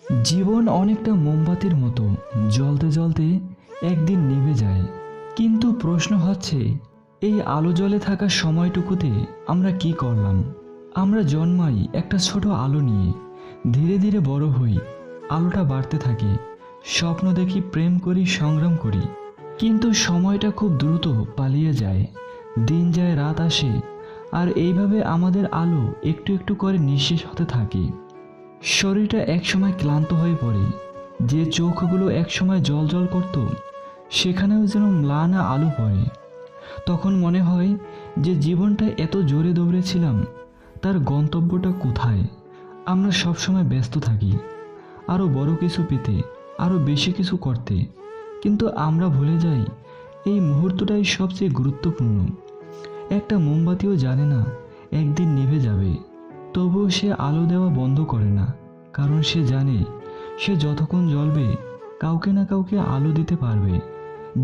জীবন অনেকটা মোমবাতির মতো জ্বলতে জ্বলতে একদিন নিভে যায়। কিন্তু প্রশ্ন হচ্ছে, এই আলো জ্বলে থাকা সময়টুকুতে আমরা কি করলাম? আমরা জন্মাই একটা ছোট আলো নিয়ে, ধীরে ধীরে বড় হই, আলোটা বাড়তে থাকে, স্বপ্ন দেখি, প্রেম করি, সংগ্রাম করি। কিন্তু সময়টা খুব দ্রুত পালিয়ে যায়, দিন যায়, রাত আসে, আর এইভাবে আমাদের আলো একটু একটু করে নিঃশেষ হতে থাকে। শরীরটা একসময় ক্লান্ত হয়ে পড়ে, যে চোখগুলো একসময় জ্বলজ্বল করত সেখানেও যেন ম্লানা আলো পড়ে। তখন মনে হয় যে জীবনটা এত জোরে দৌড়েছিলাম, তার গন্তব্যটা কোথায়? আমরা সবসময় ব্যস্ত থাকি আরও বড় কিছু পেতে, আরও বেশি কিছু করতে, কিন্তু আমরা ভুলে যাই এই মুহূর্তটাই সবচেয়ে গুরুত্বপূর্ণ। একটা মোমবাতিও জানে না একদিন নিভে যাবে, তবুও সে আলো দেওয়া বন্ধ করে না, কারণ সে জানে সে যতক্ষণ জ্বলবে কাউকে না কাউকে আলো দিতে পারবে।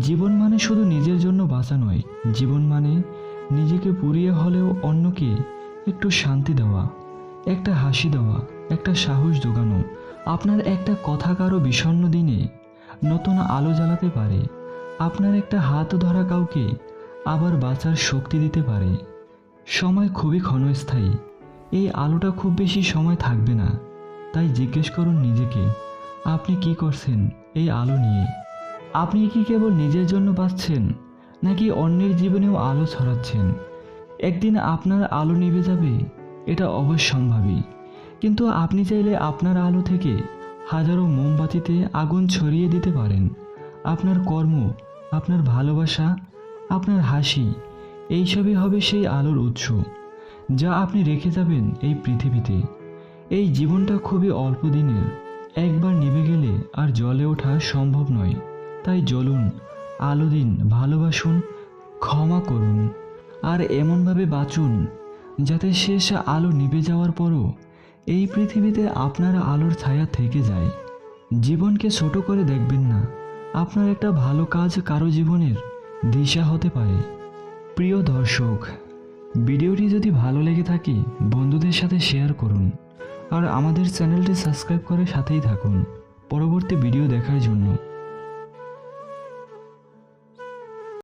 জীবন মানে শুধু নিজের জন্য বাঁচা নয়, জীবন মানে নিজেকে পুড়িয়ে হলেও অন্যকে একটু শান্তি দেওয়া, একটা হাসি দেওয়া, একটা সাহস জোগানো। আপনার একটা কথা কারো বিষণ্ণ দিনে নতুন আলো জ্বালাতে পারে, আপনার একটা হাত ধরা কাউকে আবার বাঁচার শক্তি দিতে পারে। সময় খুবই ক্ষণস্থায়ী, এই আলোটা খুব বেশি সময় থাকবে না। তাই জিজ্ঞেস করুন নিজেকে, আপনি কি করছেন এই আলো নিয়ে? আপনি কি কেবল নিজের জন্য বাঁচছেন, নাকি অন্যের জীবনেও আলো ছড়াচ্ছেন? একদিন আপনার আলো নিভে যাবে, এটা অবশ্যম্ভাবী, কিন্তু আপনি চাইলে আপনার আলো থেকে হাজারো মোমবাতিতে আগুন ছড়িয়ে দিতে পারেন। আপনার কর্ম, আপনার ভালোবাসা, আপনার হাসি, এইসবই হবে সেই আলোর উৎস যা আপনি রেখে যাবেন এই পৃথিবীতে। এই জীবনটা খুবই অল্প দিনের, একবার নিভে গেলে আর জ্বলে ওঠা সম্ভব নয়। তাই জ্বলুন, আলো দিন, ভালোবাসুন, ক্ষমা করুন, আর এমনভাবে বাঁচুন যাতে শেষ আলো নিভে যাওয়ার পরও এই পৃথিবীতে আপনার আলোর ছায়া থেকে যায়। জীবনকে ছোট করে দেখবেন না, আপনার একটা ভালো কাজ কারো জীবনের দিশা হতে পারে। প্রিয় দর্শক, ভিডিওটি যদি ভালো লেগে থাকে বন্ধুদের সাথে শেয়ার করুন, আর আমাদের চ্যানেলটি সাবস্ক্রাইব করে সাথেই থাকুন পরবর্তী ভিডিও দেখার জন্য।